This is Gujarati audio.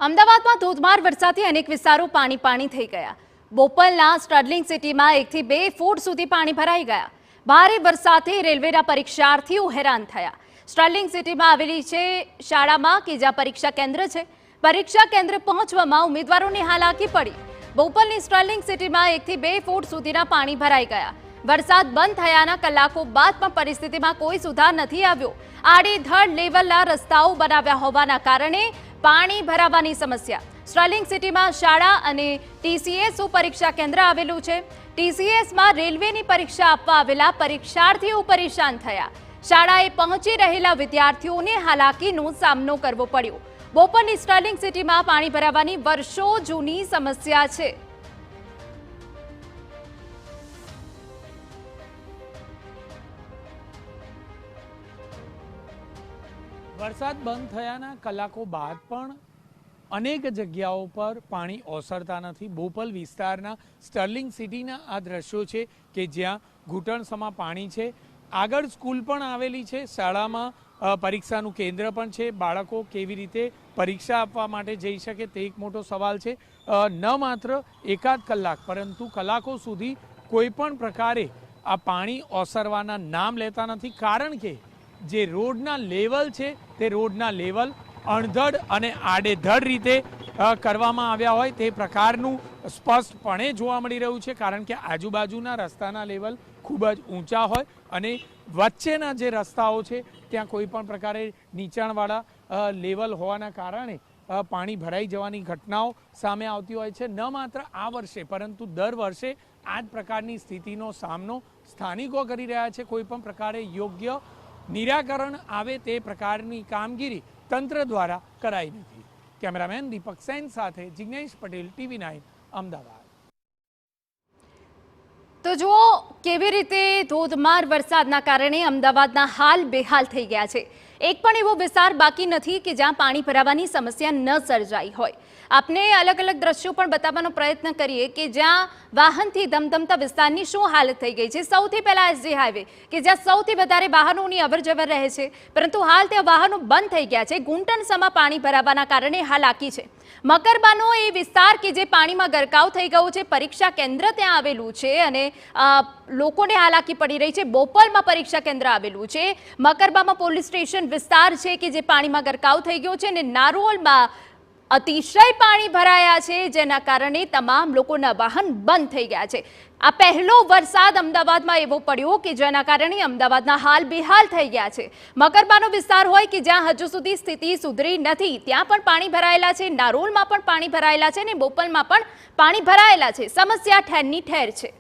અમદાવાદમાં ધોધમાર વરસાદથી અનેક વિસ્તારો પાણી થઈ ગયા। બોપલના સ્ટર્લિંગ સિટીમાં 1 થી 2 ફૂટ સુધી પાણી ભરાઈ ગયા। ભારે વરસાદથી રેલવેના પરીક્ષાર્થીઓ હેરાન થયા। સ્ટર્લિંગ સિટીમાં આવેલી છે શાળામાં કે જ્યાં પરીક્ષા કેન્દ્ર છે। પરીક્ષા કેન્દ્ર પહોંચવામાં ઉમેદવારોને હાલાકી પડી। બોપલની સ્ટર્લિંગ સિટીમાં 1 થી 2 ફૂટ સુધીના પાણી ભરાઈ ગયા। વરસાદ બંધ થયાના કલાકો બાદ પણ પરિસ્થિતિમાં કોઈ સુધાર નથી આવ્યો। આડેધડ લેવલના રસ્તાઓ બનાવ્યા હોવાના કારણે પાણી ભરાવાની સમસ્યા। સ્ટર્લિંગ સિટીમાં શાળા અને ટીસીએસ પરીક્ષા કેન્દ્ર આવેલું છે। ટીસીએસમાં રેલવેની પરીક્ષા આપવા આવેલા પરીક્ષાર્થીઓ પરેશાન થયા। શાળાએ પહોંચી રહેલા વિદ્યાર્થીઓને હાલાકીનો સામનો કરવો પડ્યો। બોપલની સ્ટર્લિંગ સિટીમાં પાણી ભરાવાની વર્ષો જૂની સમસ્યા છે। વરસાદ બંધ થયાના કલાકો બાદ પણ અનેક જગ્યાઓ પર પાણી ઓસરતા નથી। બોપલ વિસ્તારના સ્ટર્લિંગ સિટીના આ દ્રશ્યો છે કે જ્યાં ઘૂંટણસમાં પાણી છે। આગળ સ્કૂલ પણ આવેલી છે, શાળામાં પરીક્ષાનું કેન્દ્ર પણ છે। બાળકો કેવી રીતે પરીક્ષા આપવા માટે જઈ શકે તે એક મોટો સવાલ છે। ન માત્ર એકાદ કલાક પરંતુ કલાકો સુધી કોઈ પણ પ્રકારે આ પાણી ઓસરવાના નામ લેતા નથી, કારણ કે જે રોડના લેવલ છે તે રોડના લેવલ અણધડ અને આડેધડ રીતે કરવામાં આવ્યા હોય તે પ્રકારનું સ્પષ્ટપણે જોવા મળી રહ્યું છે, કારણ કે આજુબાજુના રસ્તાના લેવલ ખૂબ જ ઊંચા હોય અને વચ્ચેના જે રસ્તાઓ છે ત્યાં કોઈ પણ પ્રકારે નીચાણવાળા લેવલ હોવાના કારણે પાણી ભરાઈ જવાની ઘટનાઓ સામે આવતી હોય છે। ન માત્ર આ વર્ષે પરંતુ દર વર્ષે આ જ પ્રકારની સ્થિતિનો સામનો સ્થાનિકો કરી રહ્યા છે। કોઈ પણ પ્રકારે યોગ્ય નિરાકરણ આવે તે પ્રકારની કામગીરી તંત્ર દ્વારા કરાઈ નથી। કેમેરામેન દીપક સેન સાથે જિગ્નેશ પટેલ, TV9 અમદાવાદ। તો જુઓ કેવી રીતે ધોધમાર વરસાદના કારણે અમદાવાદના હાલ બેહાલ થઈ ગયા છે। એક પણ એવો વિસ્તાર બાકી નથી કે જ્યાં પાણી ભરાવાની સમસ્યા ન સર્જાઈ હોય। આપને અલગ અલગ દ્રશ્યો પણ બતાવવાનો પ્રયત્ન કરીએ કે જ્યાં વાહનથી ધમધમતા વિસ્તારની શું હાલત થઈ ગઈ છે। સૌથી પહેલા એસજી હાઈવે કે જ્યાં સૌથી વધારે વાહનોની અવરજવર રહે છે, પરંતુ હાલ ત્યાં વાહનો બંધ થઈ ગયા છે। ઘૂંટણસમાં પાણી ભરાવાના કારણે હાલાકી છે। મકરબાનો એ વિસ્તાર કે જે પાણીમાં ગરકાવ થઈ ગયો છે, પરીક્ષા કેન્દ્ર ત્યાં આવેલું છે અને લોકોને હાલાકી પડી રહી છે। બોપલમાં પરીક્ષા કેન્દ્ર આવેલું છે। મકરબામાં પોલીસ સ્ટેશન વિસ્તાર છે કે જે પાણીમાં ગરકાવ થઈ ગયો છે અને નારોલમાં અતિશય પાણી ભરાયા છે, જેના કારણે તમામ લોકોના વાહન બંધ થઈ ગયા છે। આ પહેલો વરસાદ અમદાવાદમાં એવો પડ્યો કે જેના કારણે અમદાવાદના હાલ બેહાલ થઈ ગયા છે। મકરબાનો વિસ્તાર હોય કે જ્યાં હજુ સુધી સ્થિતિ સુધરી નથી, ત્યાં પણ પાણી ભરાયેલા છે। નારોલમાં પણ પાણી ભરાયેલા છે અને બોપલમાં પણ પાણી ભરાયેલા છે। સમસ્યા ઠેરની ઠેર છે।